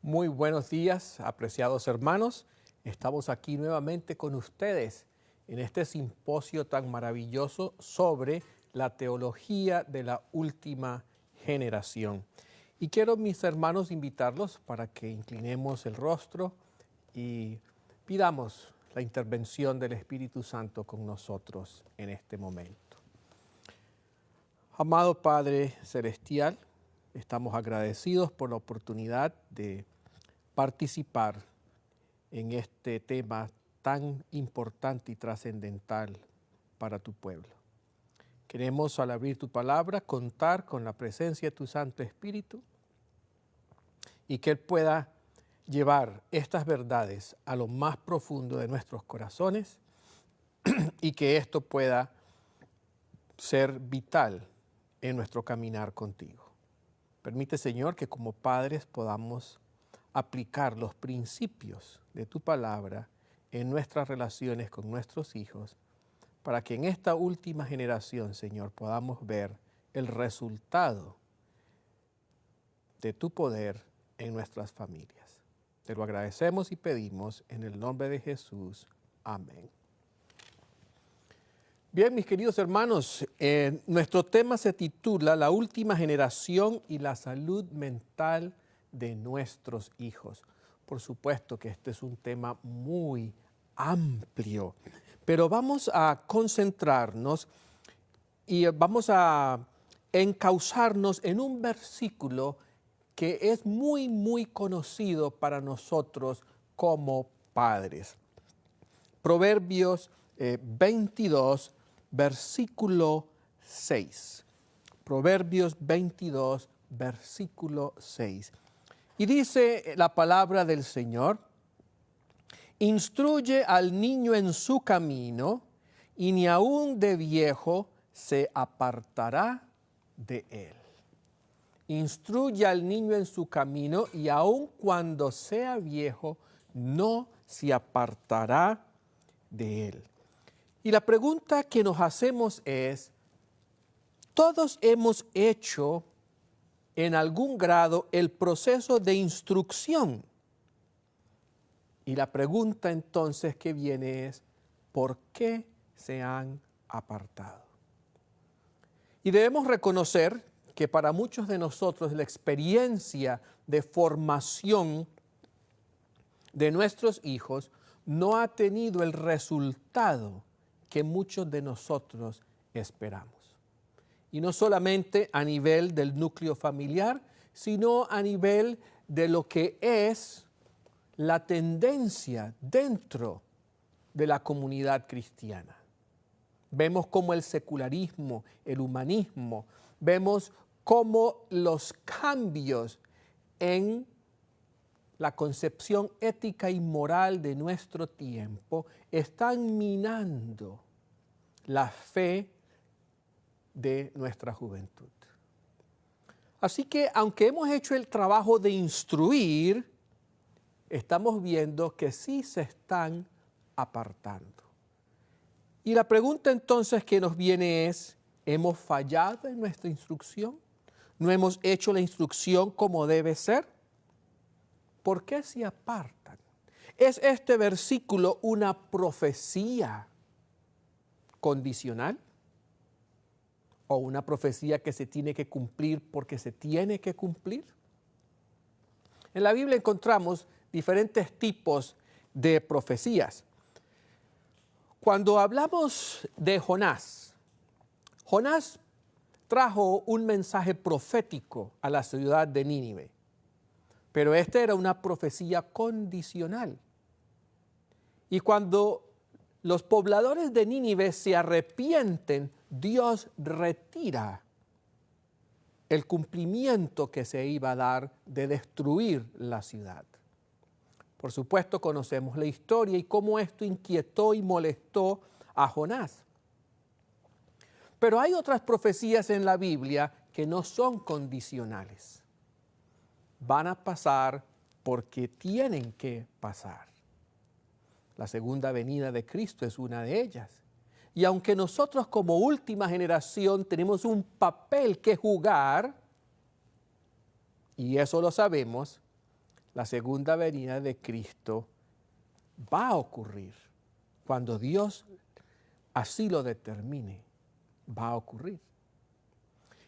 Muy buenos días, apreciados hermanos. Estamos aquí nuevamente con ustedes en este simposio tan maravilloso sobre la teología de la última generación. Y quiero, mis hermanos, invitarlos para que inclinemos el rostro y pidamos la intervención del Espíritu Santo con nosotros en este momento. Amado Padre Celestial, estamos agradecidos por la oportunidad de participar en este tema tan importante y trascendental para tu pueblo. Queremos, al abrir tu palabra, contar con la presencia de tu Santo Espíritu y que Él pueda llevar estas verdades a lo más profundo de nuestros corazones y que esto pueda ser vital en nuestro caminar contigo. Permite, Señor, que como padres podamos aplicar los principios de tu palabra en nuestras relaciones con nuestros hijos, para que en esta última generación, Señor, podamos ver el resultado de tu poder en nuestras familias. Te lo agradecemos y pedimos en el nombre de Jesús. Amén. Bien, mis queridos hermanos, nuestro tema se titula La última generación y la salud mental de nuestros hijos. Por supuesto que este es un tema muy amplio, pero vamos a concentrarnos y vamos a encauzarnos en un versículo que es muy conocido para nosotros como padres. Proverbios 22, versículo 6. Proverbios 22, versículo 6. Y dice la palabra del Señor: instruye al niño en su camino, y ni aun de viejo se apartará de él. Instruye al niño en su camino, y aun cuando sea viejo, no se apartará de él. Y la pregunta que nos hacemos es, todos hemos hecho en algún grado el proceso de instrucción. Y la pregunta entonces que viene es, ¿por qué se han apartado? Y debemos reconocer que para muchos de nosotros la experiencia de formación de nuestros hijos no ha tenido el resultado que muchos de nosotros esperamos. Y no solamente a nivel del núcleo familiar, sino a nivel de lo que es la tendencia dentro de la comunidad cristiana. Vemos cómo el secularismo, el humanismo, vemos cómo los cambios en la concepción ética y moral de nuestro tiempo están minando la fe de nuestra juventud. Así que, aunque hemos hecho el trabajo de instruir, estamos viendo que sí se están apartando. Y la pregunta entonces que nos viene es, ¿hemos fallado en nuestra instrucción? ¿No hemos hecho la instrucción como debe ser? ¿Por qué se apartan? ¿Es este versículo una profecía condicional? ¿O una profecía que se tiene que cumplir porque se tiene que cumplir? En la Biblia encontramos diferentes tipos de profecías. Cuando hablamos de Jonás, Jonás trajo un mensaje profético a la ciudad de Nínive, pero esta era una profecía condicional. Y cuando los pobladores de Nínive se arrepienten, Dios retira el cumplimiento que se iba a dar de destruir la ciudad. Por supuesto, conocemos la historia y cómo esto inquietó y molestó a Jonás. Pero hay otras profecías en la Biblia que no son condicionales. Van a pasar porque tienen que pasar. La segunda venida de Cristo es una de ellas. Y aunque nosotros como última generación tenemos un papel que jugar, y eso lo sabemos, la segunda venida de Cristo va a ocurrir. Cuando Dios así lo determine, va a ocurrir.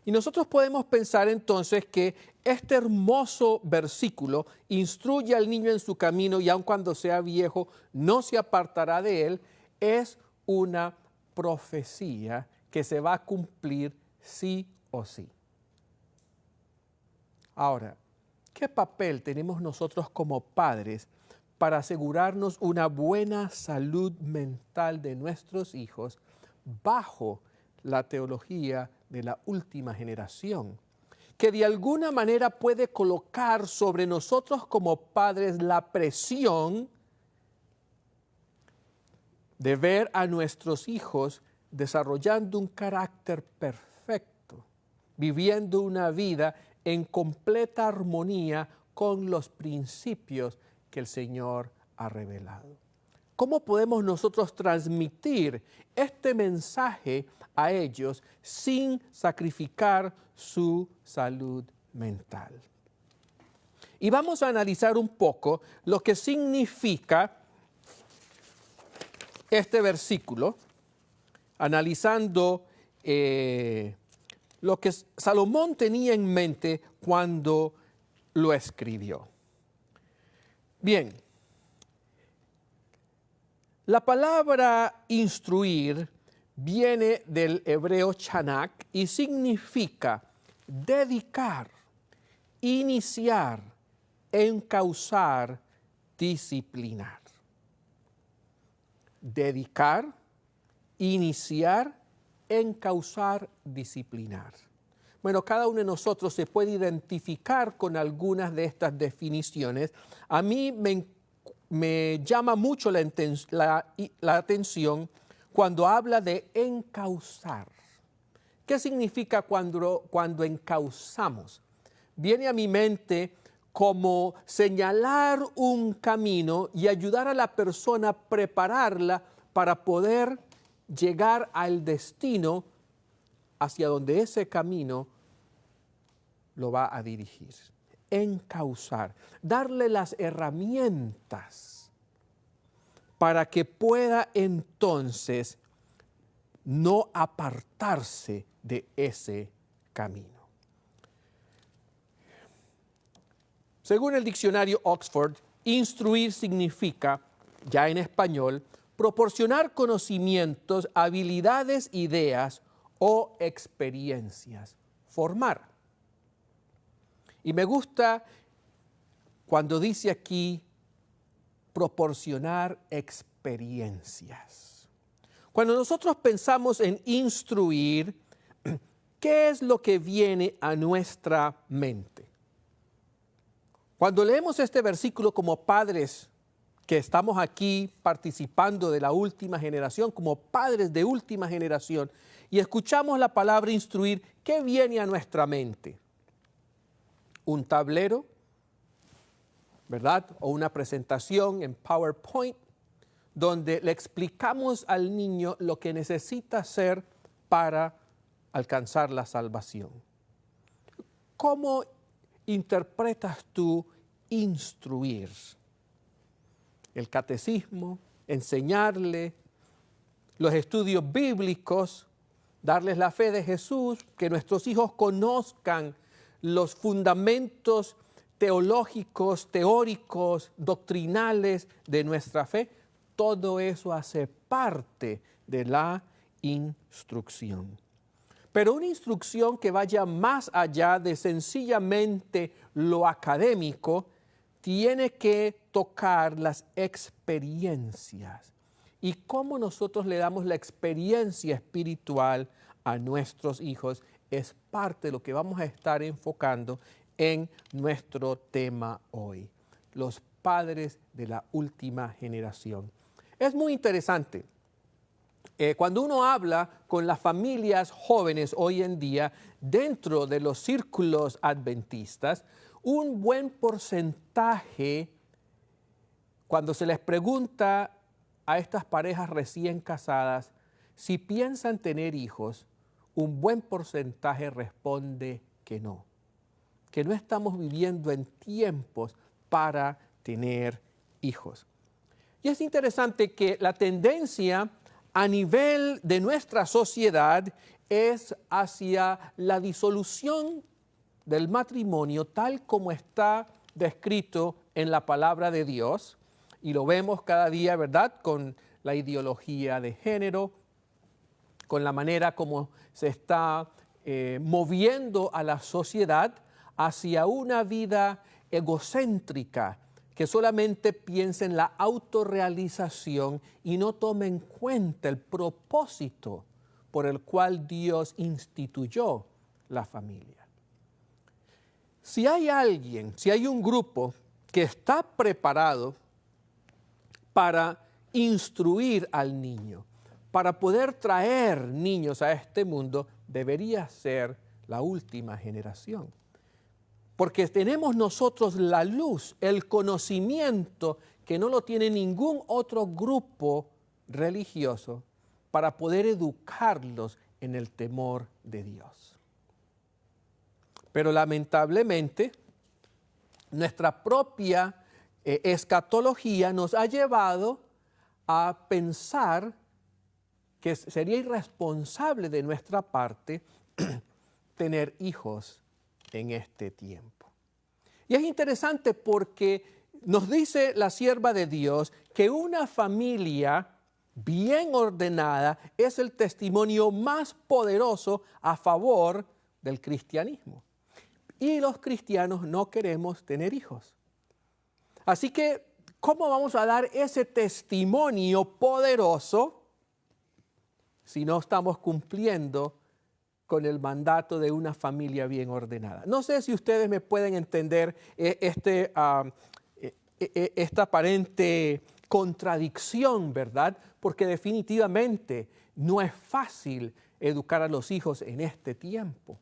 Y nosotros podemos pensar entonces que este hermoso versículo, instruye al niño en su camino y aun cuando sea viejo no se apartará de él, es una profecía que se va a cumplir sí o sí. Ahora, ¿qué papel tenemos nosotros como padres para asegurarnos una buena salud mental de nuestros hijos bajo la teología de la última generación, que de alguna manera puede colocar sobre nosotros como padres la presión de ver a nuestros hijos desarrollando un carácter perfecto, viviendo una vida en completa armonía con los principios que el Señor ha revelado? ¿Cómo podemos nosotros transmitir este mensaje a ellos sin sacrificar su salud mental? Y vamos a analizar un poco lo que significa este versículo, analizando lo que Salomón tenía en mente cuando lo escribió. Bien, la palabra instruir viene del hebreo chanak y significa dedicar, iniciar, encauzar, disciplinar. Dedicar, iniciar, encauzar, disciplinar. Bueno, cada uno de nosotros se puede identificar con algunas de estas definiciones. A mí me llama mucho la atención cuando habla de encauzar. ¿Qué significa cuando encauzamos? Viene a mi mente como señalar un camino y ayudar a la persona a prepararla para poder llegar al destino hacia donde ese camino lo va a dirigir. Encauzar, darle las herramientas para que pueda entonces no apartarse de ese camino. Según el diccionario Oxford, instruir significa, ya en español, proporcionar conocimientos, habilidades, ideas o experiencias, formar. Y me gusta cuando dice aquí proporcionar experiencias. Cuando nosotros pensamos en instruir, ¿qué es lo que viene a nuestra mente? Cuando leemos este versículo como padres que estamos aquí participando de la última generación, como padres de última generación, y escuchamos la palabra instruir, ¿qué viene a nuestra mente? Un tablero, ¿verdad? O una presentación en PowerPoint donde le explicamos al niño lo que necesita hacer para alcanzar la salvación. ¿Cómo interpretas tú instruir? El catecismo, enseñarle los estudios bíblicos, darles la fe de Jesús, que nuestros hijos conozcan los fundamentos teológicos, teóricos, doctrinales de nuestra fe. Todo eso hace parte de la instrucción. Pero una instrucción que vaya más allá de sencillamente lo académico, tiene que tocar las experiencias. Y cómo nosotros le damos la experiencia espiritual a nuestros hijos es parte de lo que vamos a estar enfocando en nuestro tema hoy. Los padres de la última generación. Es muy interesante. Cuando uno habla con las familias jóvenes hoy en día, dentro de los círculos adventistas, un buen porcentaje, cuando se les pregunta a estas parejas recién casadas si piensan tener hijos, un buen porcentaje responde que no estamos viviendo en tiempos para tener hijos. Y es interesante que la tendencia a nivel de nuestra sociedad es hacia la disolución del matrimonio tal como está descrito en la palabra de Dios, y lo vemos cada día, ¿verdad?, con la ideología de género, con la manera como se está moviendo a la sociedad hacia una vida egocéntrica, que solamente piensa en la autorrealización y no toma en cuenta el propósito por el cual Dios instituyó la familia. Si hay alguien, si hay un grupo que está preparado para instruir al niño, para poder traer niños a este mundo, debería ser la última generación. Porque tenemos nosotros la luz, el conocimiento que no lo tiene ningún otro grupo religioso para poder educarlos en el temor de Dios. Pero lamentablemente, nuestra propia escatología nos ha llevado a pensar que sería irresponsable de nuestra parte tener hijos en este tiempo. Y es interesante porque nos dice la sierva de Dios que una familia bien ordenada es el testimonio más poderoso a favor del cristianismo. Y los cristianos no queremos tener hijos. Así que, ¿cómo vamos a dar ese testimonio poderoso si no estamos cumpliendo con el mandato de una familia bien ordenada? No sé si ustedes me pueden entender esta aparente contradicción, ¿verdad? Porque definitivamente no es fácil educar a los hijos en este tiempo.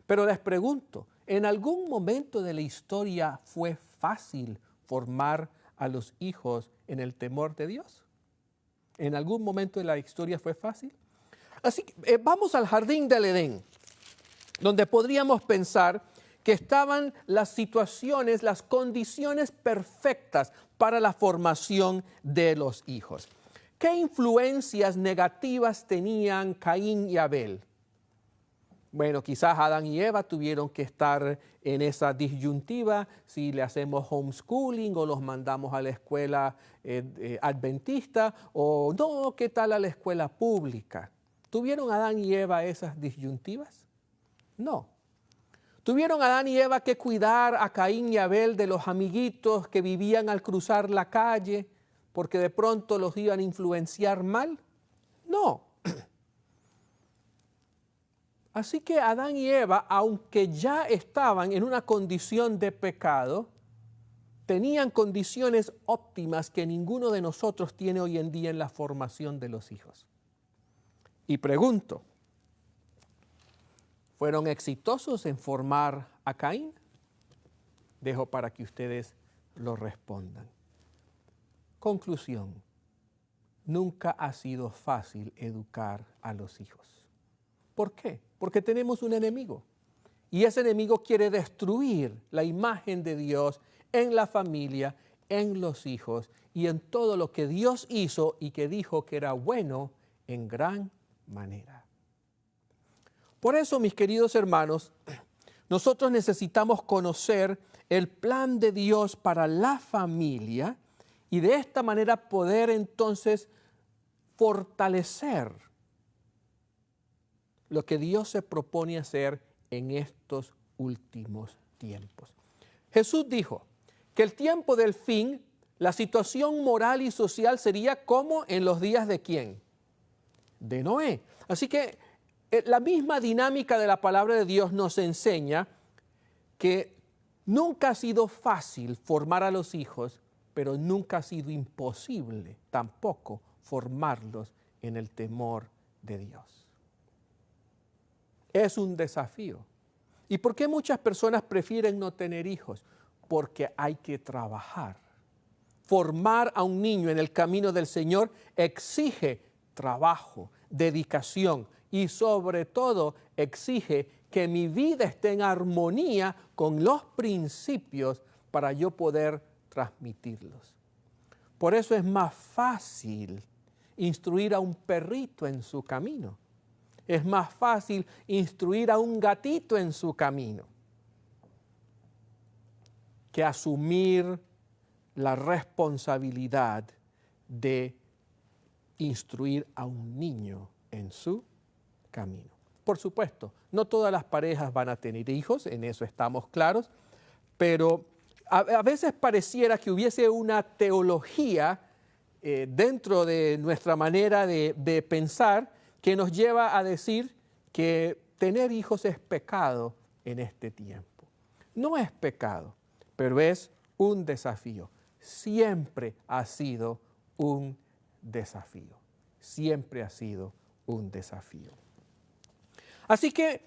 Pero les pregunto, ¿en algún momento de la historia fue fácil formar a los hijos en el temor de Dios? ¿En algún momento de la historia fue fácil? Así que vamos al jardín del Edén, donde podríamos pensar que estaban las situaciones, las condiciones perfectas para la formación de los hijos. ¿Qué influencias negativas tenían Caín y Abel? Bueno, quizás Adán y Eva tuvieron que estar en esa disyuntiva, si le hacemos homeschooling o los mandamos a la escuela adventista, o no, ¿qué tal a la escuela pública? ¿Tuvieron Adán y Eva esas disyuntivas? No. ¿Tuvieron Adán y Eva que cuidar a Caín y Abel de los amiguitos que vivían al cruzar la calle porque de pronto los iban a influenciar mal? No. Así que Adán y Eva, aunque ya estaban en una condición de pecado, tenían condiciones óptimas que ninguno de nosotros tiene hoy en día en la formación de los hijos. Y pregunto, ¿fueron exitosos en formar a Caín? Dejo para que ustedes lo respondan. Conclusión, nunca ha sido fácil educar a los hijos. ¿Por qué? Porque tenemos un enemigo. Y ese enemigo quiere destruir la imagen de Dios en la familia, en los hijos y en todo lo que Dios hizo y que dijo que era bueno en gran manera. Por eso, mis queridos hermanos, nosotros necesitamos conocer el plan de Dios para la familia y de esta manera poder entonces fortalecer lo que Dios se propone hacer en estos últimos tiempos. Jesús dijo que el tiempo del fin, la situación moral y social sería como en los días de ¿quién? De Noé. Así que la misma dinámica de la palabra de Dios nos enseña que nunca ha sido fácil formar a los hijos, pero nunca ha sido imposible tampoco formarlos en el temor de Dios. Es un desafío. ¿Y por qué muchas personas prefieren no tener hijos? Porque hay que trabajar. Formar a un niño en el camino del Señor exige trabajo, dedicación y sobre todo exige que mi vida esté en armonía con los principios para yo poder transmitirlos. Por eso es más fácil instruir a un perrito en su camino. Es más fácil instruir a un gatito en su camino que asumir la responsabilidad de instruir a un niño en su camino. Por supuesto, no todas las parejas van a tener hijos, en eso estamos claros, pero a veces pareciera que hubiese una teología dentro de nuestra manera de pensar que nos lleva a decir que tener hijos es pecado en este tiempo. No es pecado, pero es un desafío. Siempre ha sido un desafío. Siempre ha sido un desafío. Así que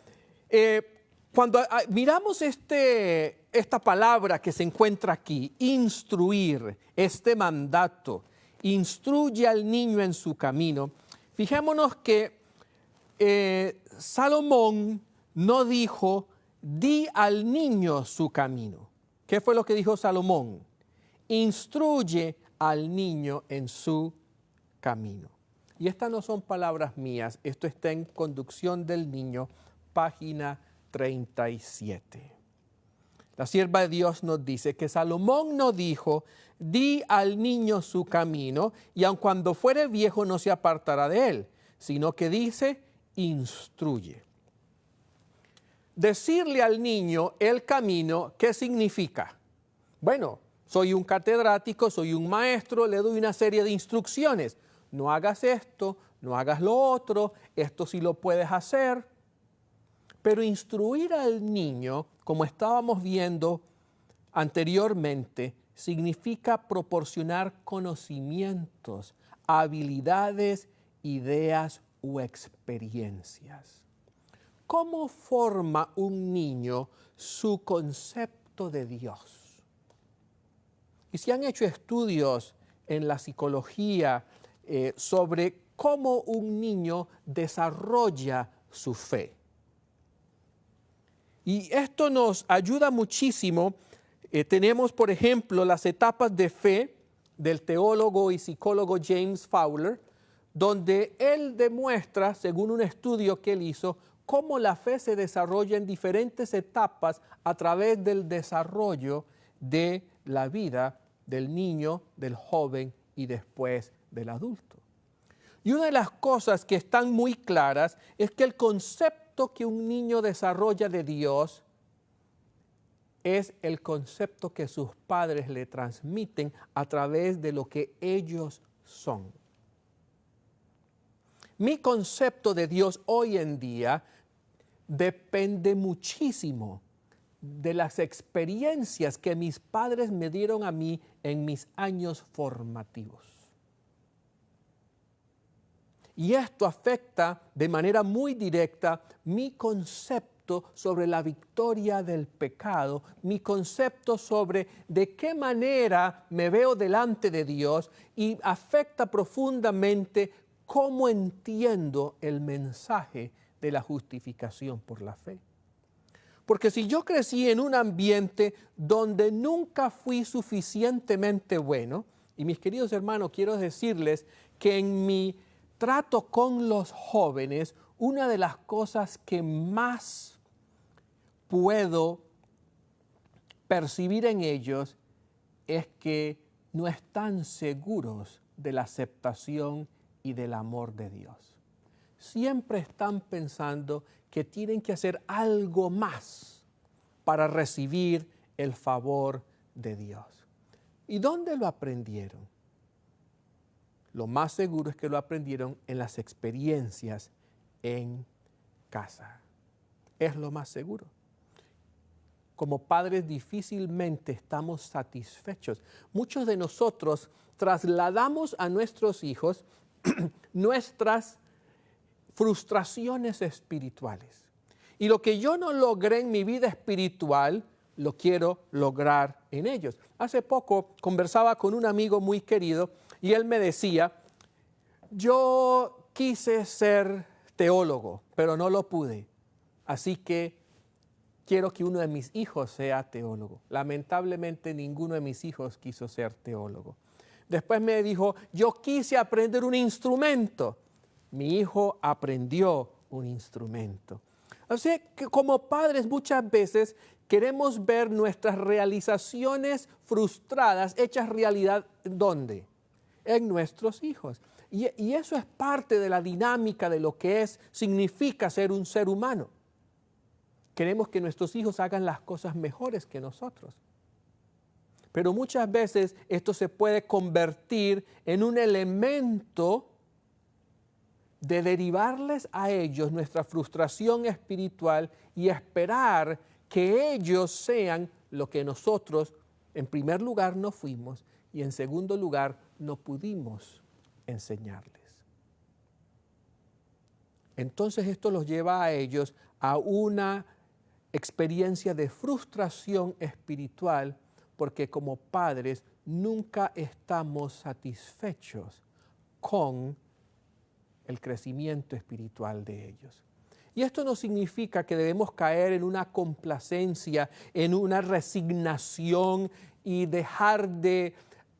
cuando miramos esta palabra que se encuentra aquí, instruir, este mandato, instruye al niño en su camino, fijémonos que Salomón no dijo, di al niño su camino. ¿Qué fue lo que dijo Salomón? Instruye al niño en su camino. Y estas no son palabras mías, esto está en Conducción del Niño, página 37. La sierva de Dios nos dice que Salomón no dijo, di al niño su camino, y aun cuando fuere viejo no se apartará de él, sino que dice, instruye. Decirle al niño el camino, ¿qué significa? Bueno, soy un catedrático, soy un maestro, le doy una serie de instrucciones. No hagas esto, no hagas lo otro, esto sí lo puedes hacer. Pero instruir al niño, como estábamos viendo anteriormente, significa proporcionar conocimientos, habilidades, ideas u experiencias. ¿Cómo forma un niño su concepto de Dios? Y se han hecho estudios en la psicología sobre cómo un niño desarrolla su fe. Y esto nos ayuda muchísimo. Tenemos, por ejemplo, las etapas de fe del teólogo y psicólogo James Fowler, donde él demuestra, según un estudio que él hizo, cómo la fe se desarrolla en diferentes etapas a través del desarrollo de la vida del niño, del joven y después del adulto. Y una de las cosas que están muy claras es que el concepto que un niño desarrolla de Dios es el concepto que sus padres le transmiten a través de lo que ellos son. Mi concepto de Dios hoy en día depende muchísimo de las experiencias que mis padres me dieron a mí en mis años formativos. Y esto afecta de manera muy directa mi concepto sobre la victoria del pecado, mi concepto sobre de qué manera me veo delante de Dios y afecta profundamente cómo entiendo el mensaje de la justificación por la fe. Porque si yo crecí en un ambiente donde nunca fui suficientemente bueno, y mis queridos hermanos, quiero decirles que en mi trato con los jóvenes, una de las cosas que más puedo percibir en ellos es que no están seguros de la aceptación y del amor de Dios. Siempre están pensando que tienen que hacer algo más para recibir el favor de Dios. ¿Y dónde lo aprendieron? Lo más seguro es que lo aprendieron en las experiencias en casa. Es lo más seguro. Como padres difícilmente estamos satisfechos. Muchos de nosotros trasladamos a nuestros hijos nuestras frustraciones espirituales. Y lo que yo no logré en mi vida espiritual, lo quiero lograr en ellos. Hace poco conversaba con un amigo muy querido y él me decía, yo quise ser teólogo, pero no lo pude. Así que quiero que uno de mis hijos sea teólogo. Lamentablemente ninguno de mis hijos quiso ser teólogo. Después me dijo, yo quise aprender un instrumento. Mi hijo aprendió un instrumento. O sea que como padres muchas veces queremos ver nuestras realizaciones frustradas hechas realidad, ¿dónde? En nuestros hijos. Y eso es parte de la dinámica de lo que significa ser un ser humano. Queremos que nuestros hijos hagan las cosas mejores que nosotros. Pero muchas veces esto se puede convertir en un elemento de derivarles a ellos nuestra frustración espiritual y esperar que ellos sean lo que nosotros, en primer lugar, no fuimos y en segundo lugar, no pudimos enseñarles. Entonces esto los lleva a ellos a una experiencia de frustración espiritual porque como padres nunca estamos satisfechos con el crecimiento espiritual de ellos. Y esto no significa que debemos caer en una complacencia, en una resignación y dejar de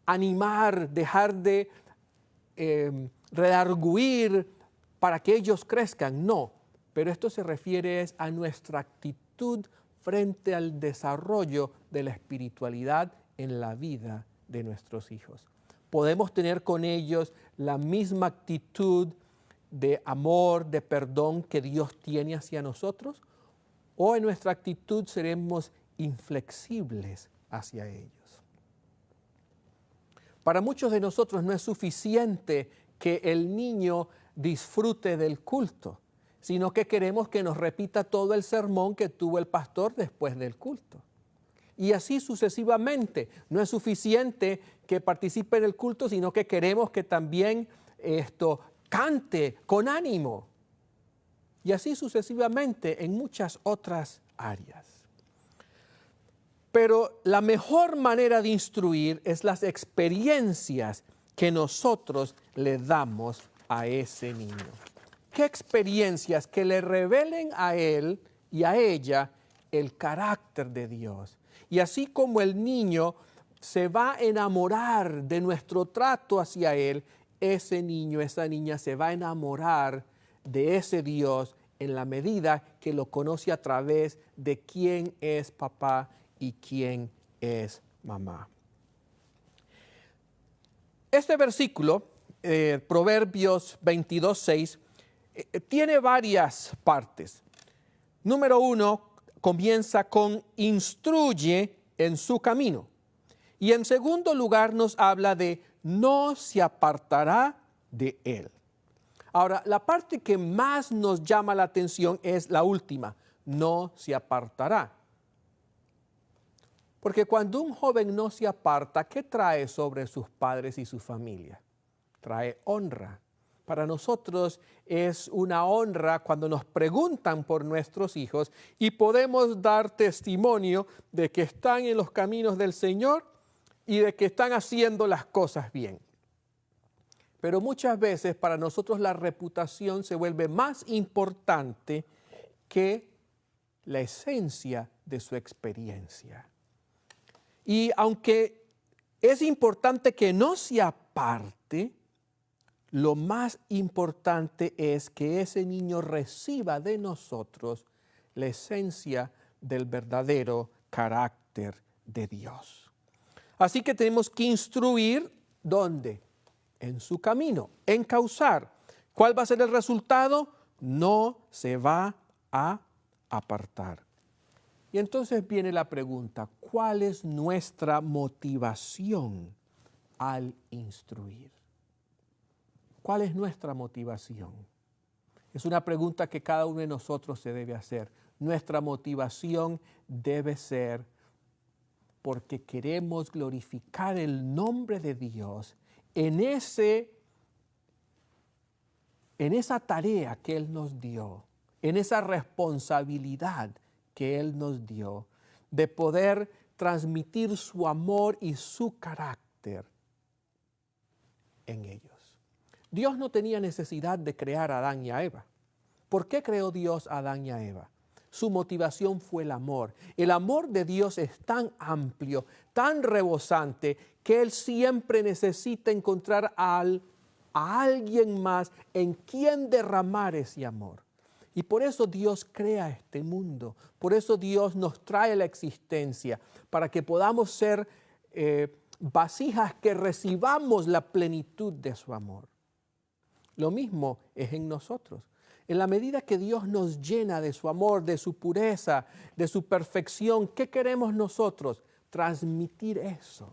animar, dejar de redarguir para que ellos crezcan. No, pero esto se refiere a nuestra actitud frente al desarrollo de la espiritualidad en la vida de nuestros hijos. Podemos tener con ellos la misma actitud de amor, de perdón que Dios tiene hacia nosotros, o en nuestra actitud seremos inflexibles hacia ellos. Para muchos de nosotros no es suficiente que el niño disfrute del culto, sino que queremos que nos repita todo el sermón que tuvo el pastor después del culto. Y así sucesivamente. No es suficiente que participe en el culto, sino que queremos que también cante con ánimo. Y así sucesivamente en muchas otras áreas. Pero la mejor manera de instruir es las experiencias que nosotros le damos a ese niño. ¿Qué experiencias que le revelen a él y a ella el carácter de Dios? Y así como el niño se va a enamorar de nuestro trato hacia él, ese niño, esa niña se va a enamorar de ese Dios en la medida que lo conoce a través de quién es papá y quién es mamá. Este versículo, Proverbios 22:6, tiene varias partes. Número 1, comienza con instruye en su camino. Y en segundo lugar nos habla de no se apartará de él. Ahora, la parte que más nos llama la atención es la última, no se apartará. Porque cuando un joven no se aparta, ¿qué trae sobre sus padres y su familia? Trae honra. Para nosotros es una honra cuando nos preguntan por nuestros hijos y podemos dar testimonio de que están en los caminos del Señor y de que están haciendo las cosas bien. Pero muchas veces para nosotros la reputación se vuelve más importante que la esencia de su experiencia. Y aunque es importante que no se aparte, lo más importante es que ese niño reciba de nosotros la esencia del verdadero carácter de Dios. Así que tenemos que instruir, ¿dónde? En su camino, encauzar. ¿Cuál va a ser el resultado? No se va a apartar. Y entonces viene la pregunta, ¿cuál es nuestra motivación al instruir? ¿Cuál es nuestra motivación? Es una pregunta que cada uno de nosotros se debe hacer. Nuestra motivación debe ser porque queremos glorificar el nombre de Dios en esa tarea que Él nos dio, en esa responsabilidad que Él nos dio, de poder transmitir su amor y su carácter en ellos. Dios no tenía necesidad de crear a Adán y a Eva. ¿Por qué creó Dios a Adán y a Eva? Su motivación fue el amor. El amor de Dios es tan amplio, tan rebosante, que Él siempre necesita encontrar a alguien más en quien derramar ese amor. Y por eso Dios crea este mundo. Por eso Dios nos trae la existencia, para que podamos ser vasijas que recibamos la plenitud de su amor. Lo mismo es en nosotros. En la medida que Dios nos llena de su amor, de su pureza, de su perfección, ¿qué queremos nosotros? Transmitir eso.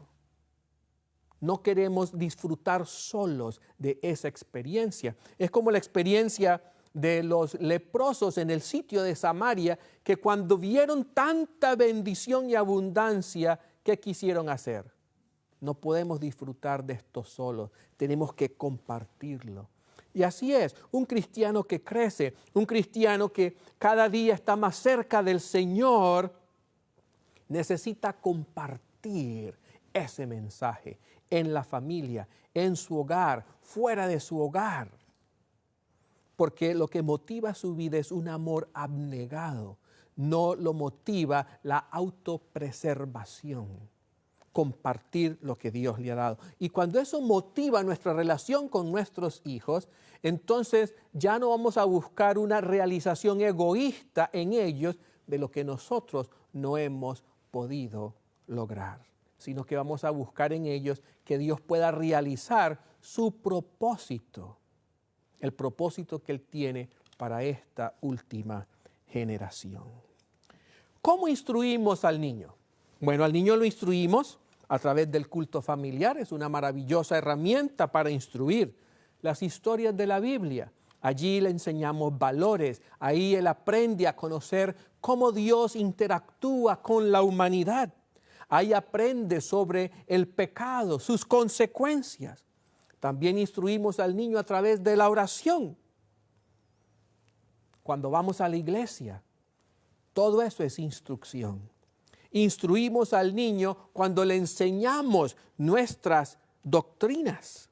No queremos disfrutar solos de esa experiencia. Es como la experiencia de los leprosos en el sitio de Samaria, que cuando vieron tanta bendición y abundancia, ¿qué quisieron hacer? No podemos disfrutar de esto solos, tenemos que compartirlo. Y así es, un cristiano que crece, un cristiano que cada día está más cerca del Señor, necesita compartir ese mensaje en la familia, en su hogar, fuera de su hogar. Porque lo que motiva su vida es un amor abnegado, no lo motiva la autopreservación. Compartir lo que Dios le ha dado. Y cuando eso motiva nuestra relación con nuestros hijos, entonces ya no vamos a buscar una realización egoísta en ellos de lo que nosotros no hemos podido lograr, sino que vamos a buscar en ellos que Dios pueda realizar su propósito, el propósito que Él tiene para esta última generación. ¿Cómo instruimos al niño? Bueno, al niño lo instruimos a través del culto familiar. Es una maravillosa herramienta para instruir. Las historias de la Biblia. Allí le enseñamos valores. Ahí él aprende a conocer cómo Dios interactúa con la humanidad. Ahí aprende sobre el pecado, sus consecuencias. También instruimos al niño a través de la oración. Cuando vamos a la iglesia, todo eso es instrucción. Instruimos al niño cuando le enseñamos nuestras doctrinas.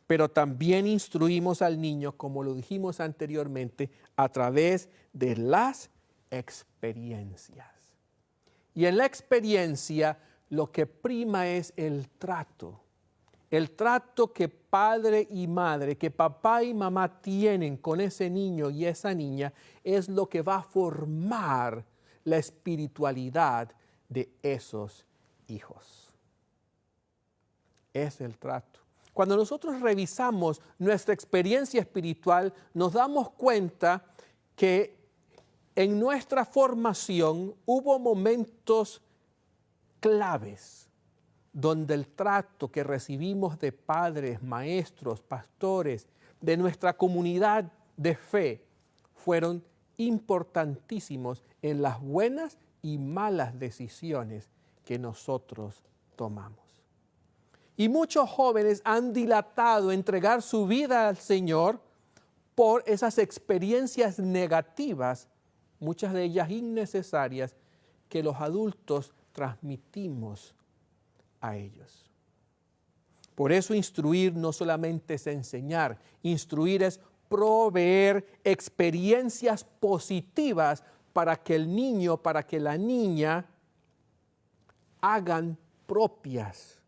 Pero también instruimos al niño, como lo dijimos anteriormente, a través de las experiencias. Y en la experiencia lo que prima es el trato. El trato que padre y madre, que papá y mamá tienen con ese niño y esa niña, es lo que va a formar la espiritualidad de esos hijos. Es el trato. Cuando nosotros revisamos nuestra experiencia espiritual, nos damos cuenta que en nuestra formación hubo momentos claves donde el trato que recibimos de padres, maestros, pastores, de nuestra comunidad de fe, fueron importantísimos en las buenas y malas decisiones que nosotros tomamos. Y muchos jóvenes han dilatado entregar su vida al Señor por esas experiencias negativas, muchas de ellas innecesarias, que los adultos transmitimos a ellos. Por eso instruir no solamente es enseñar, instruir es proveer experiencias positivas para que el niño, para que la niña hagan propias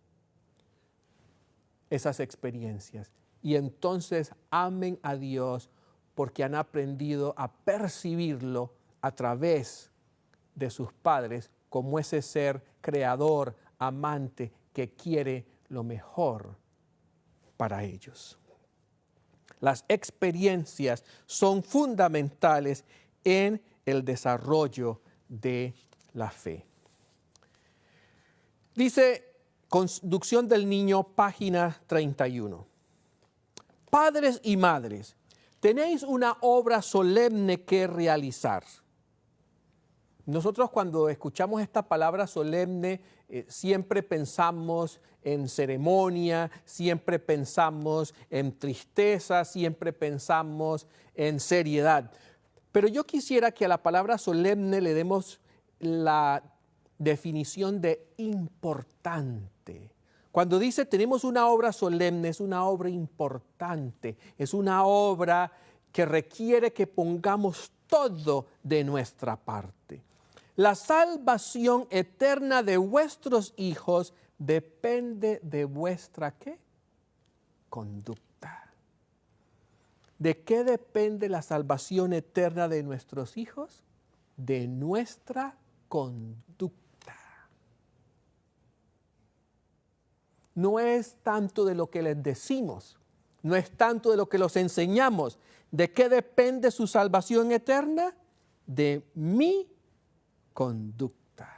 esas experiencias y entonces amen a Dios porque han aprendido a percibirlo a través de sus padres como ese ser creador, amante, que quiere lo mejor para ellos. Las experiencias son fundamentales en el desarrollo de la fe. Dice Conducción del Niño, página 31. Padres y madres, tenéis una obra solemne que realizar. Nosotros cuando escuchamos esta palabra solemne, siempre pensamos en ceremonia, siempre pensamos en tristeza, siempre pensamos en seriedad. Pero yo quisiera que a la palabra solemne le demos la definición de importante. Cuando dice tenemos una obra solemne, es una obra importante, es una obra que requiere que pongamos todo de nuestra parte. La salvación eterna de vuestros hijos depende de vuestra ¿qué? Conducta. ¿De qué depende la salvación eterna de nuestros hijos? De nuestra conducta. No es tanto de lo que les decimos, no es tanto de lo que los enseñamos. ¿De qué depende su salvación eterna? De mi conducta.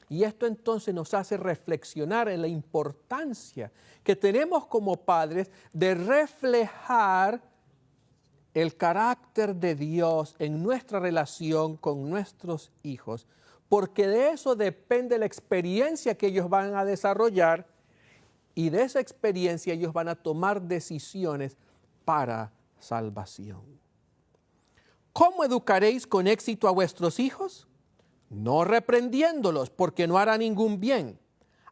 Y esto entonces nos hace reflexionar en la importancia que tenemos como padres de reflejar el carácter de Dios en nuestra relación con nuestros hijos, porque de eso depende la experiencia que ellos van a desarrollar y de esa experiencia ellos van a tomar decisiones para salvación. ¿Cómo educaréis con éxito a vuestros hijos? No reprendiéndolos, porque no hará ningún bien.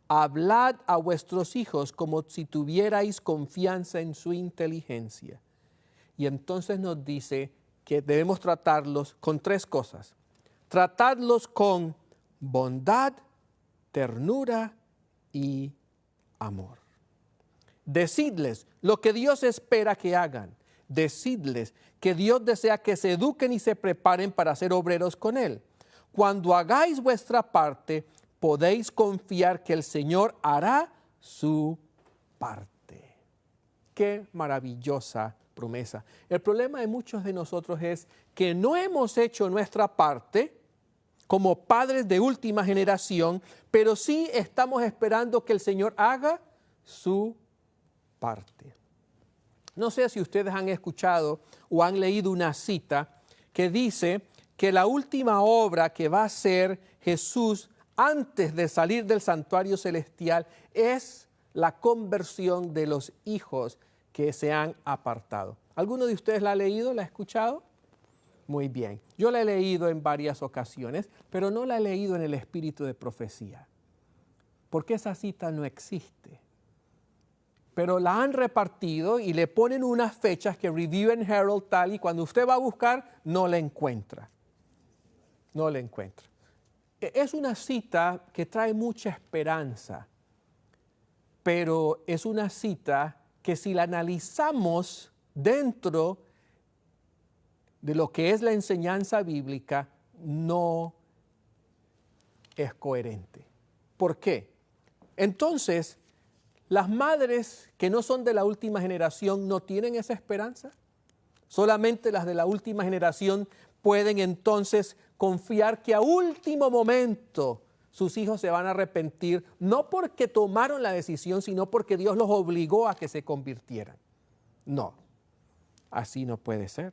Hablad a vuestros hijos como si tuvierais confianza en su inteligencia. Y entonces nos dice que debemos tratarlos con tres cosas. Tratadlos con bondad, ternura y amor. Decidles lo que Dios espera que hagan. Decidles que Dios desea que se eduquen y se preparen para ser obreros con Él. Cuando hagáis vuestra parte, podéis confiar que el Señor hará su parte. Qué maravillosa promesa. El problema de muchos de nosotros es que no hemos hecho nuestra parte como padres de última generación, pero sí estamos esperando que el Señor haga su parte. No sé si ustedes han escuchado o han leído una cita que dice que la última obra que va a hacer Jesús antes de salir del santuario celestial es la conversión de los hijos que se han apartado. ¿Alguno de ustedes la ha leído, la ha escuchado? Muy bien. Yo la he leído en varias ocasiones, pero no la he leído en el espíritu de profecía, porque esa cita no existe. Pero la han repartido y le ponen unas fechas que Review and Herald tal, y cuando usted va a buscar, no la encuentra. No la encuentra. Es una cita que trae mucha esperanza, pero es una cita que si la analizamos dentro de lo que es la enseñanza bíblica, no es coherente. ¿Por qué? Entonces, ¿las madres que no son de la última generación no tienen esa esperanza? Solamente las de la última generación pueden entonces confiar que a último momento sus hijos se van a arrepentir, no porque tomaron la decisión, sino porque Dios los obligó a que se convirtieran. No, así no puede ser.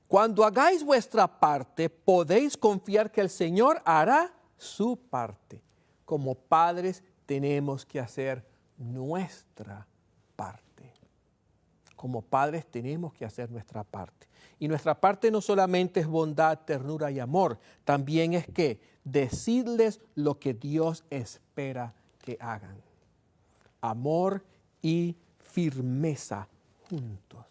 Cuando hagáis vuestra parte, podéis confiar que el Señor hará su parte. Como padres tenemos que hacer nuestra parte. Como padres tenemos que hacer nuestra parte. Y nuestra parte no solamente es bondad, ternura y amor, también es que decirles lo que Dios espera que hagan. Amor y firmeza juntos.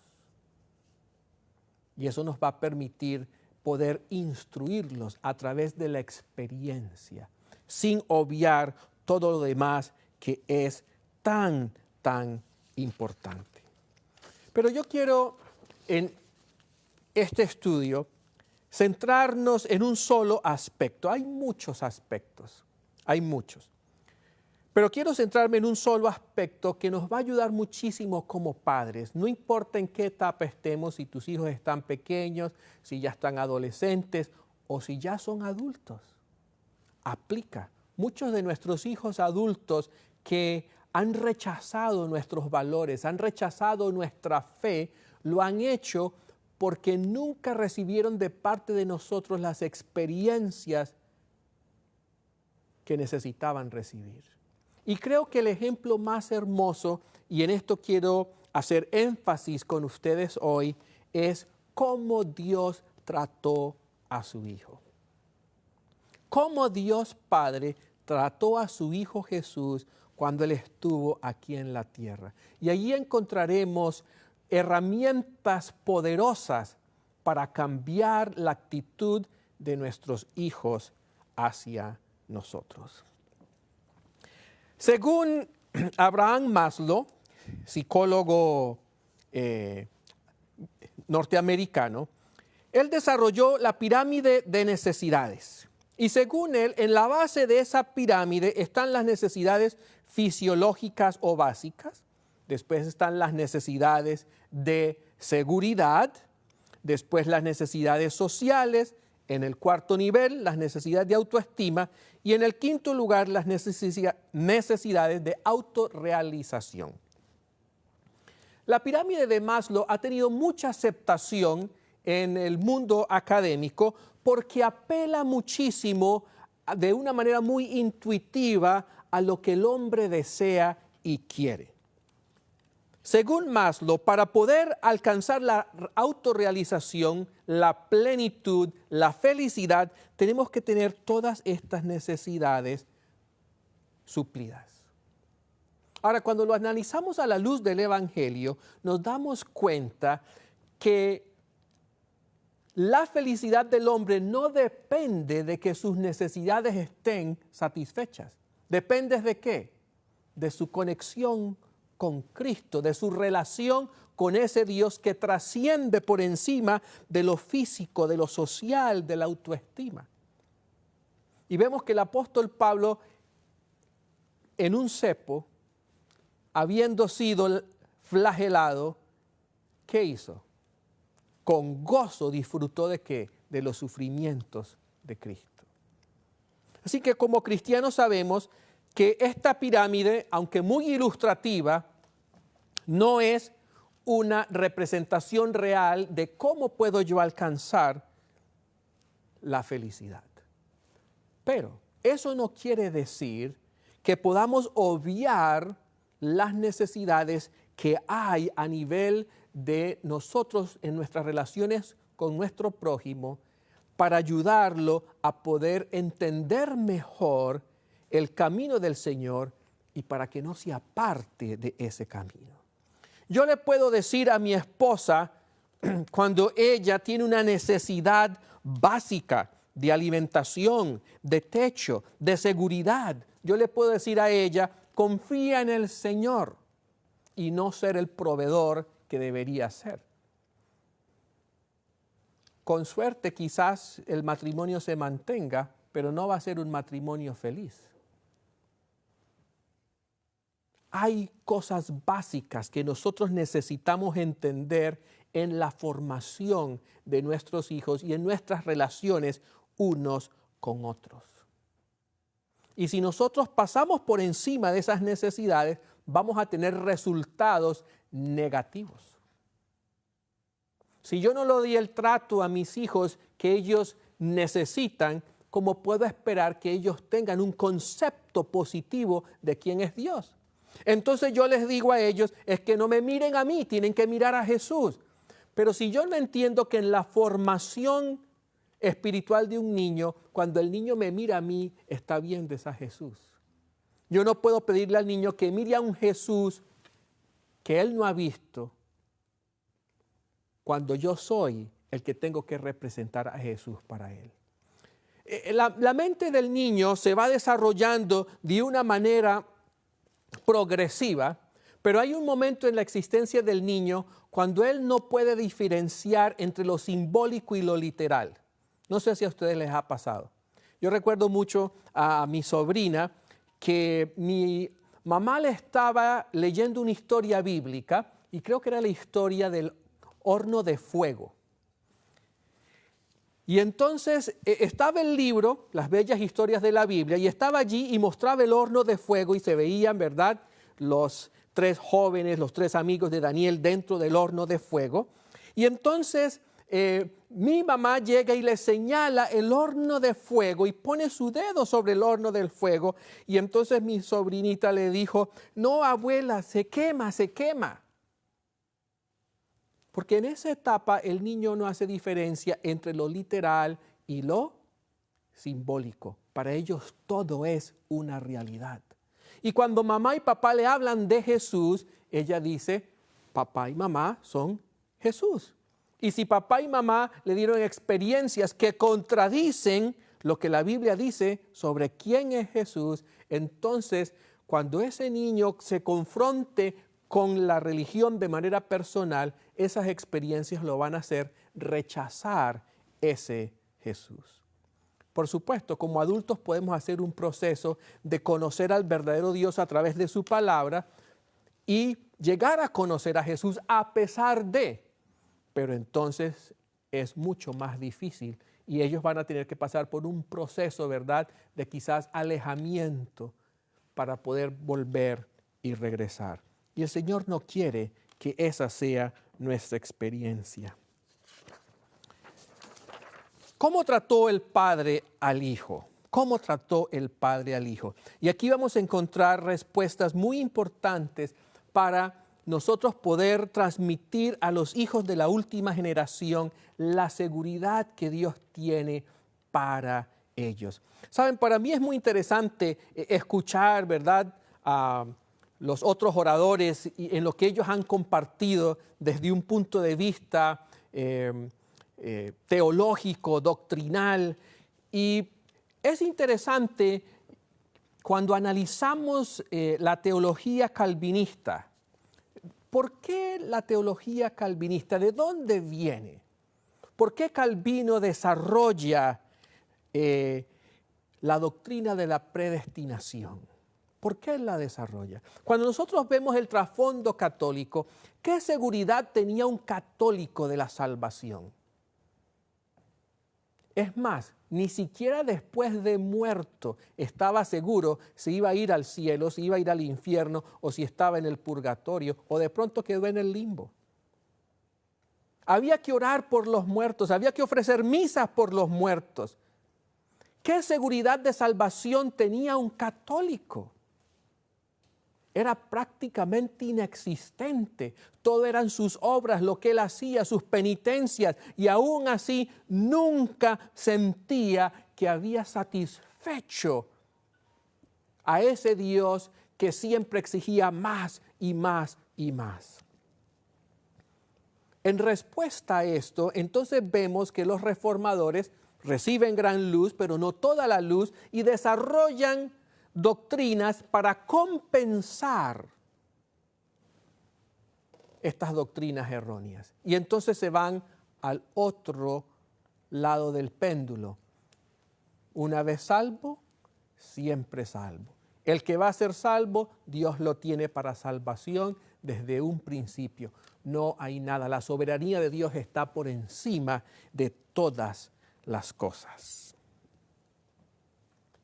Y eso nos va a permitir poder instruirlos a través de la experiencia, sin obviar todo lo demás que es tan importante. Pero yo quiero en este estudio centrarnos en un solo aspecto. Hay muchos aspectos, hay muchos. Pero quiero centrarme en un solo aspecto que nos va a ayudar muchísimo como padres. No importa en qué etapa estemos, si tus hijos están pequeños, si ya están adolescentes o si ya son adultos. Aplica. Muchos de nuestros hijos adultos que han rechazado nuestros valores, han rechazado nuestra fe, lo han hecho porque nunca recibieron de parte de nosotros las experiencias que necesitaban recibir. Y creo que el ejemplo más hermoso, y en esto quiero hacer énfasis con ustedes hoy, es cómo Dios trató a su Hijo. Cómo Dios Padre trató a su Hijo Jesús cuando Él estuvo aquí en la tierra. Y allí encontraremos herramientas poderosas para cambiar la actitud de nuestros hijos hacia nosotros. Según Abraham Maslow, psicólogo norteamericano, él desarrolló la pirámide de necesidades. Y según él, en la base de esa pirámide están las necesidades fisiológicas o básicas, después están las necesidades de seguridad, después las necesidades sociales, en el cuarto nivel las necesidades de autoestima y en el quinto lugar las necesidades de autorrealización. La pirámide de Maslow ha tenido mucha aceptación en el mundo académico porque apela muchísimo de una manera muy intuitiva a lo que el hombre desea y quiere. Según Maslow, para poder alcanzar la autorrealización, la plenitud, la felicidad, tenemos que tener todas estas necesidades suplidas. Ahora, cuando lo analizamos a la luz del Evangelio, nos damos cuenta que la felicidad del hombre no depende de que sus necesidades estén satisfechas. ¿Depende de qué? De su conexión con Cristo, de su relación con ese Dios que trasciende por encima de lo físico, de lo social, de la autoestima. Y vemos que el apóstol Pablo, en un cepo, habiendo sido flagelado, ¿qué hizo? Con gozo disfrutó de ¿qué? De los sufrimientos de Cristo. Así que como cristianos sabemos que esta pirámide, aunque muy ilustrativa, no es una representación real de cómo puedo yo alcanzar la felicidad. Pero eso no quiere decir que podamos obviar las necesidades que hay a nivel de nosotros en nuestras relaciones con nuestro prójimo para ayudarlo a poder entender mejor el camino del Señor y para que no se aparte de ese camino. Yo le puedo decir a mi esposa cuando ella tiene una necesidad básica de alimentación, de techo, de seguridad, yo le puedo decir a ella, confía en el Señor y no ser el proveedor que debería ser. Con suerte quizás el matrimonio se mantenga, pero no va a ser un matrimonio feliz. Hay cosas básicas que nosotros necesitamos entender en la formación de nuestros hijos y en nuestras relaciones unos con otros. Y si nosotros pasamos por encima de esas necesidades, vamos a tener resultados negativos. Si yo no le doy el trato a mis hijos que ellos necesitan, ¿cómo puedo esperar que ellos tengan un concepto positivo de quién es Dios? Entonces yo les digo a ellos, es que no me miren a mí, tienen que mirar a Jesús. Pero si yo no entiendo que en la formación espiritual de un niño, cuando el niño me mira a mí, está viendo a Jesús. Yo no puedo pedirle al niño que mire a un Jesús que él no ha visto, cuando yo soy el que tengo que representar a Jesús para él. La mente del niño se va desarrollando de una manera progresiva, pero hay un momento en la existencia del niño cuando él no puede diferenciar entre lo simbólico y lo literal. No sé si a ustedes les ha pasado. Yo recuerdo mucho a mi sobrina que mi mamá le estaba leyendo una historia bíblica y creo que era la historia del horno de fuego. Y entonces estaba el libro, Las Bellas Historias de la Biblia, y estaba allí y mostraba el horno de fuego y se veían, ¿verdad?, los tres jóvenes, los tres amigos de Daniel dentro del horno de fuego. Y entonces mi mamá llega y le señala el horno de fuego y pone su dedo sobre el horno del fuego. Y entonces mi sobrinita le dijo, no, abuela, se quema, se quema. Porque en esa etapa el niño no hace diferencia entre lo literal y lo simbólico. Para ellos todo es una realidad. Y cuando mamá y papá le hablan de Jesús, ella dice, papá y mamá son Jesús. Y si papá y mamá le dieron experiencias que contradicen lo que la Biblia dice sobre quién es Jesús, entonces cuando ese niño se confronte con la religión de manera personal, esas experiencias lo van a hacer rechazar ese Jesús. Por supuesto, como adultos podemos hacer un proceso de conocer al verdadero Dios a través de su palabra y llegar a conocer a Jesús a pesar de, pero entonces es mucho más difícil y ellos van a tener que pasar por un proceso, ¿verdad?, de quizás alejamiento para poder volver y regresar. Y el Señor no quiere que esa sea nuestra experiencia. ¿Cómo trató el Padre al Hijo? ¿Cómo trató el Padre al Hijo? Y aquí vamos a encontrar respuestas muy importantes para nosotros poder transmitir a los hijos de la última generación la seguridad que Dios tiene para ellos. Saben, para mí es muy interesante escuchar, ¿verdad?, a los otros oradores y en lo que ellos han compartido desde un punto de vista teológico, doctrinal. Y es interesante cuando analizamos la teología calvinista. ¿Por qué la teología calvinista? ¿De dónde viene? ¿Por qué Calvino desarrolla la doctrina de la predestinación? ¿Por qué la desarrolla? Cuando nosotros vemos el trasfondo católico, ¿qué seguridad tenía un católico de la salvación? Es más, ni siquiera después de muerto estaba seguro si iba a ir al cielo, si iba a ir al infierno o si estaba en el purgatorio o de pronto quedó en el limbo. Había que orar por los muertos, había que ofrecer misas por los muertos. ¿Qué seguridad de salvación tenía un católico? Era prácticamente inexistente. Todo eran sus obras, lo que él hacía, sus penitencias, y aún así nunca sentía que había satisfecho a ese Dios que siempre exigía más y más y más. En respuesta a esto, entonces vemos que los reformadores reciben gran luz, pero no toda la luz, y desarrollan doctrinas para compensar estas doctrinas erróneas. Y entonces se van al otro lado del péndulo. Una vez salvo, siempre salvo. El que va a ser salvo, Dios lo tiene para salvación desde un principio. No hay nada. La soberanía de Dios está por encima de todas las cosas.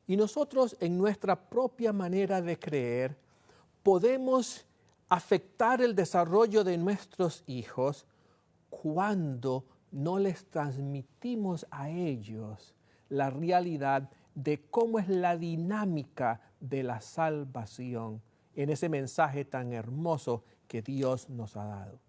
Y nosotros en nuestra propia manera de creer podemos afectar el desarrollo de nuestros hijos cuando no les transmitimos a ellos la realidad de cómo es la dinámica de la salvación en ese mensaje tan hermoso que Dios nos ha dado.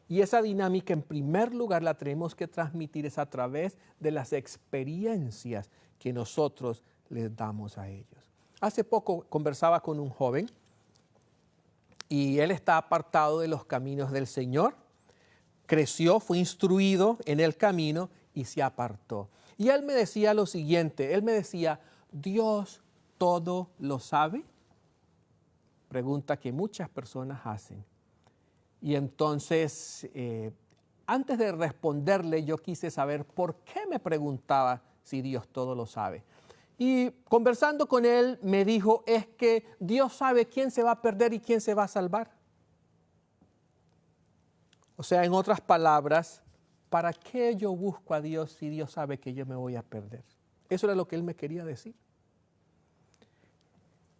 Y esa dinámica, en primer lugar, la tenemos que transmitir es a través de las experiencias que nosotros les damos a ellos. Hace poco conversaba con un joven y él está apartado de los caminos del Señor. Creció, fue instruido en el camino y se apartó. Y él me decía lo siguiente, él me decía, ¿Dios todo lo sabe? Pregunta que muchas personas hacen. Y entonces, antes de responderle, yo quise saber por qué me preguntaba si Dios todo lo sabe. Y conversando con él, me dijo, es que Dios sabe quién se va a perder y quién se va a salvar. O sea, en otras palabras, ¿para qué yo busco a Dios si Dios sabe que yo me voy a perder? Eso era lo que él me quería decir.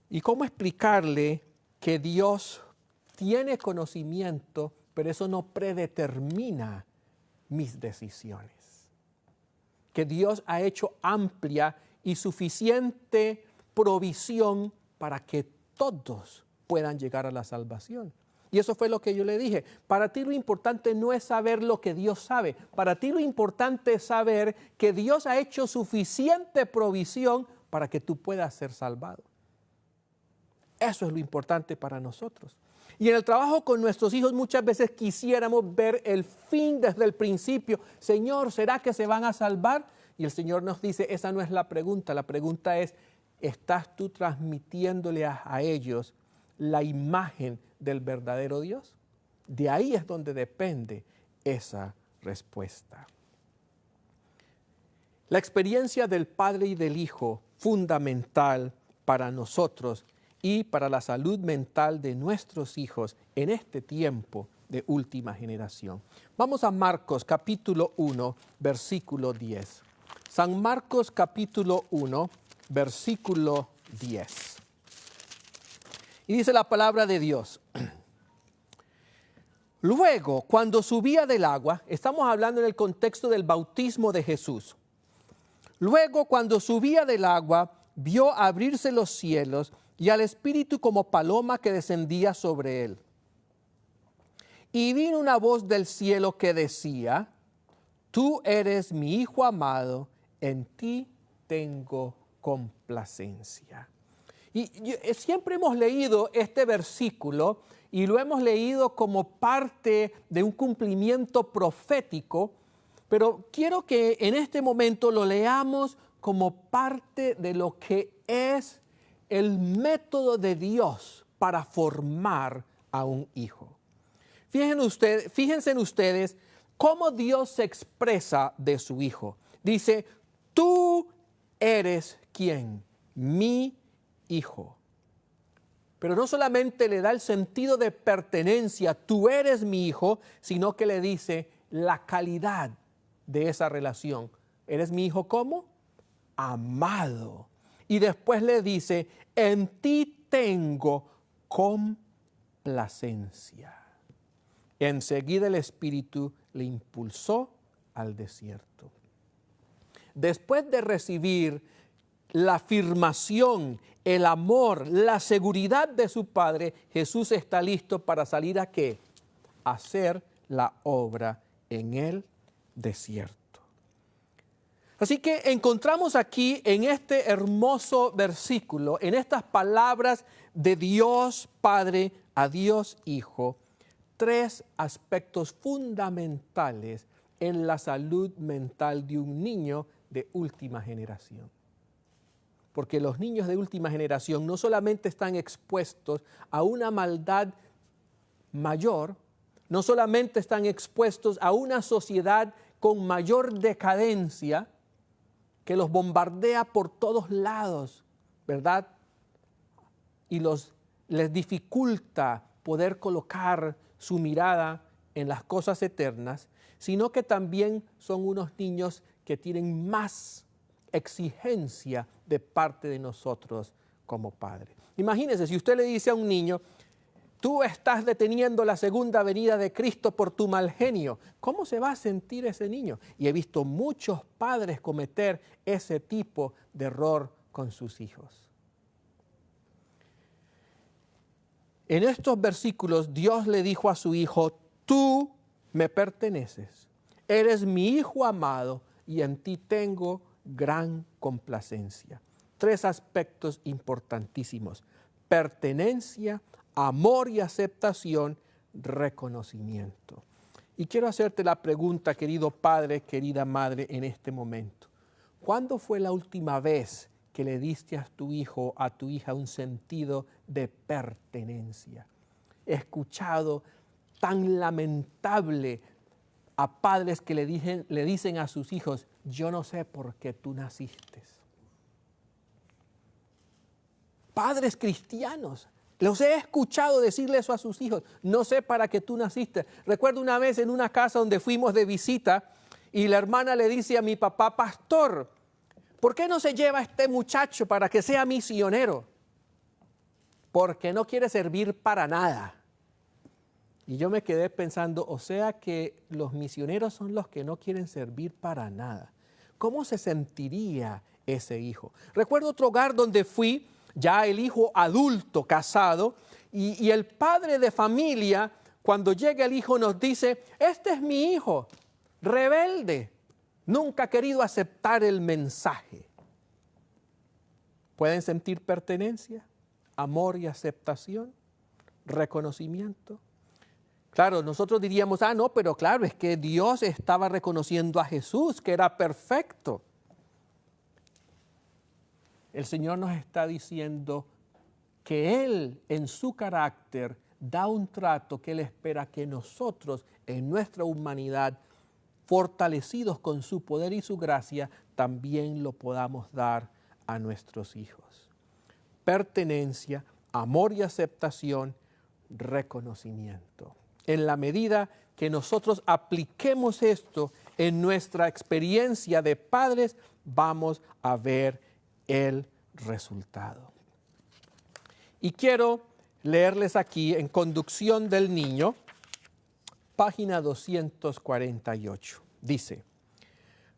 ¿Y cómo explicarle que Dios tiene conocimiento, pero eso no predetermina mis decisiones? Que Dios ha hecho amplia y suficiente provisión para que todos puedan llegar a la salvación. Y eso fue lo que yo le dije. Para ti lo importante no es saber lo que Dios sabe. Para ti lo importante es saber que Dios ha hecho suficiente provisión para que tú puedas ser salvado. Eso es lo importante para nosotros. Y en el trabajo con nuestros hijos muchas veces quisiéramos ver el fin desde el principio. Señor, ¿será que se van a salvar? Y el Señor nos dice, esa no es la pregunta. La pregunta es, ¿estás tú transmitiéndole a ellos la imagen del verdadero Dios? De ahí es donde depende esa respuesta. La experiencia del Padre y del Hijo, fundamental para nosotros y para la salud mental de nuestros hijos en este tiempo de última generación. Vamos a Marcos capítulo 1, versículo 10. San Marcos capítulo 1, versículo 10. Y dice la palabra de Dios. Luego, cuando subía del agua, estamos hablando en el contexto del bautismo de Jesús. Luego, cuando subía del agua, vio abrirse los cielos y al Espíritu como paloma que descendía sobre él. Y vino una voz del cielo que decía, tú eres mi Hijo amado, en ti tengo complacencia. Y siempre hemos leído este versículo y lo hemos leído como parte de un cumplimiento profético, pero quiero que en este momento lo leamos como parte de lo que es el método de Dios para formar a un hijo. Fíjense en ustedes cómo Dios se expresa de su Hijo. Dice, tú eres ¿quién? Mi Hijo. Pero no solamente le da el sentido de pertenencia, tú eres mi Hijo, sino que le dice la calidad de esa relación. ¿Eres mi Hijo cómo? Amado. Y después le dice, en ti tengo complacencia. Enseguida el Espíritu le impulsó al desierto. Después de recibir la afirmación, el amor, la seguridad de su Padre, Jesús está listo para salir ¿a qué? A hacer la obra en el desierto. Así que encontramos aquí en este hermoso versículo, en estas palabras de Dios Padre a Dios Hijo, tres aspectos fundamentales en la salud mental de un niño de última generación. Porque los niños de última generación no solamente están expuestos a una maldad mayor, no solamente están expuestos a una sociedad con mayor decadencia, que los bombardea por todos lados, ¿verdad? Y les dificulta poder colocar su mirada en las cosas eternas, sino que también son unos niños que tienen más exigencia de parte de nosotros como padres. Imagínense, si usted le dice a un niño, tú estás deteniendo la segunda venida de Cristo por tu mal genio, ¿cómo se va a sentir ese niño? Y he visto muchos padres cometer ese tipo de error con sus hijos. En estos versículos Dios le dijo a su hijo, tú me perteneces, eres mi Hijo amado y en ti tengo gran complacencia. Tres aspectos importantísimos: pertenencia, amor y aceptación, reconocimiento. Y quiero hacerte la pregunta, querido padre, querida madre, en este momento. ¿Cuándo fue la última vez que le diste a tu hijo, a tu hija, un sentido de pertenencia? He escuchado tan lamentable a padres que le dicen a sus hijos, yo no sé por qué tú naciste. Padres cristianos, los he escuchado decirle eso a sus hijos, no sé para qué tú naciste. Recuerdo una vez en una casa donde fuimos de visita y la hermana le dice a mi papá, pastor, ¿por qué no se lleva a este muchacho para que sea misionero? Porque no quiere servir para nada. Y yo me quedé pensando, o sea que los misioneros son los que no quieren servir para nada. ¿Cómo se sentiría ese hijo? Recuerdo otro hogar donde fui, ya el hijo adulto, casado, y el padre de familia, cuando llega el hijo nos dice, este es mi hijo, rebelde, nunca ha querido aceptar el mensaje. ¿Pueden sentir pertenencia? amor y aceptación, reconocimiento. Claro, nosotros diríamos, no, pero claro, es que Dios estaba reconociendo a Jesús, que era perfecto. El Señor nos está diciendo que Él, en su carácter, da un trato que Él espera que nosotros, en nuestra humanidad, fortalecidos con su poder y su gracia, también lo podamos dar a nuestros hijos. Pertenencia, amor y aceptación, reconocimiento. En la medida que nosotros apliquemos esto en nuestra experiencia de padres, vamos a ver el resultado. Y quiero leerles aquí en Conducción del Niño, página 248. Dice: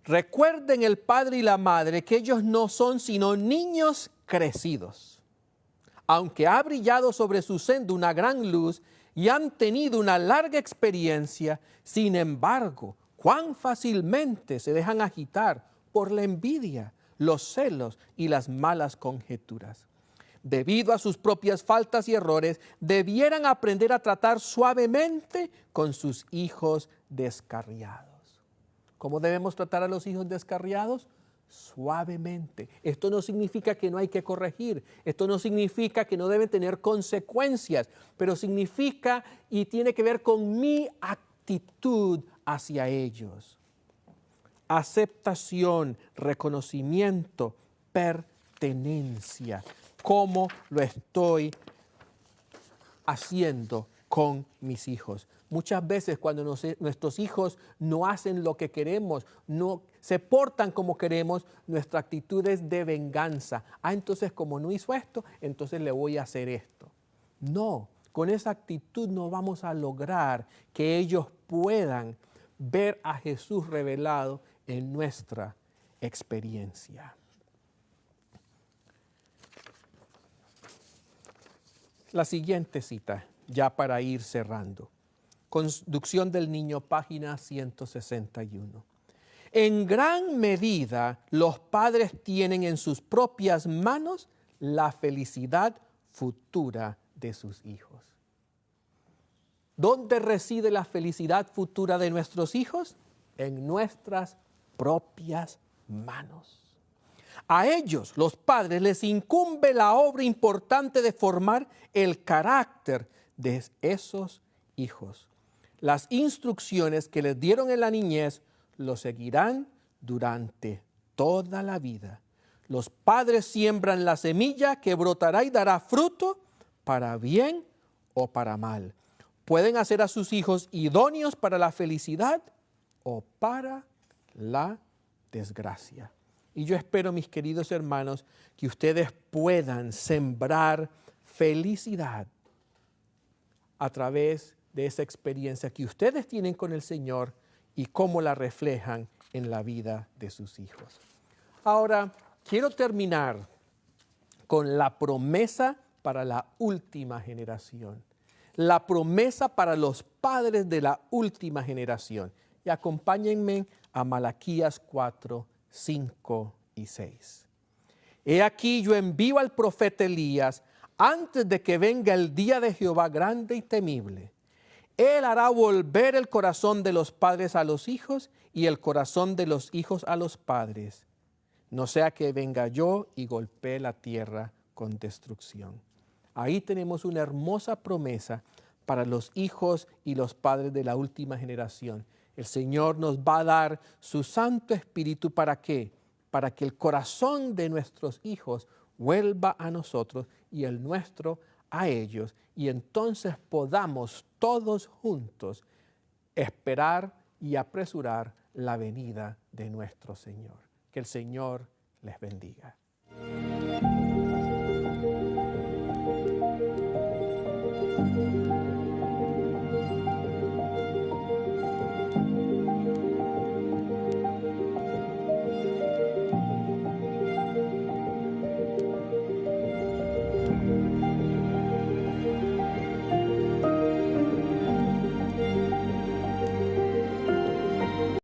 recuerden el padre y la madre que ellos no son sino niños crecidos. Aunque ha brillado sobre su senda una gran luz y han tenido una larga experiencia, sin embargo, cuán fácilmente se dejan agitar por la envidia, los celos y las malas conjeturas. Debido a sus propias faltas y errores, debieran aprender a tratar suavemente con sus hijos descarriados. ¿Cómo debemos tratar a los hijos descarriados? Suavemente. Esto no significa que no hay que corregir, esto no significa que no deben tener consecuencias, pero significa y tiene que ver con mi actitud hacia ellos. Aceptación, reconocimiento, pertenencia. ¿Cómo lo estoy haciendo con mis hijos? Muchas veces cuando nuestros hijos no hacen lo que queremos, no se portan como queremos, nuestra actitud es de venganza. Entonces como no hizo esto, entonces le voy a hacer esto. No, con esa actitud no vamos a lograr que ellos puedan ver a Jesús revelado en nuestra experiencia. La siguiente cita, ya para ir cerrando. Conducción del Niño, página 161. En gran medida, los padres tienen en sus propias manos la felicidad futura de sus hijos. ¿Dónde reside la felicidad futura de nuestros hijos? En nuestras propias manos. A ellos, los padres, les incumbe la obra importante de formar el carácter de esos hijos. Las instrucciones que les dieron en la niñez lo seguirán durante toda la vida. Los padres siembran la semilla que brotará y dará fruto para bien o para mal. Pueden hacer a sus hijos idóneos para la felicidad o para la desgracia. Y yo espero, mis queridos hermanos, que ustedes puedan sembrar felicidad a través de esa experiencia que ustedes tienen con el Señor y cómo la reflejan en la vida de sus hijos. Ahora, quiero terminar con la promesa para la última generación. La promesa para los padres de la última generación. Y acompáñenme a Malaquías 4, 5 y 6. He aquí yo envío al profeta Elías antes de que venga el día de Jehová grande y temible. Él hará volver el corazón de los padres a los hijos y el corazón de los hijos a los padres, no sea que venga yo y golpee la tierra con destrucción. Ahí tenemos una hermosa promesa para los hijos y los padres de la última generación. El Señor nos va a dar su Santo Espíritu, ¿para qué? Para que el corazón de nuestros hijos vuelva a nosotros y el nuestro a ellos, y entonces podamos todos juntos esperar y apresurar la venida de nuestro Señor. Que el Señor les bendiga.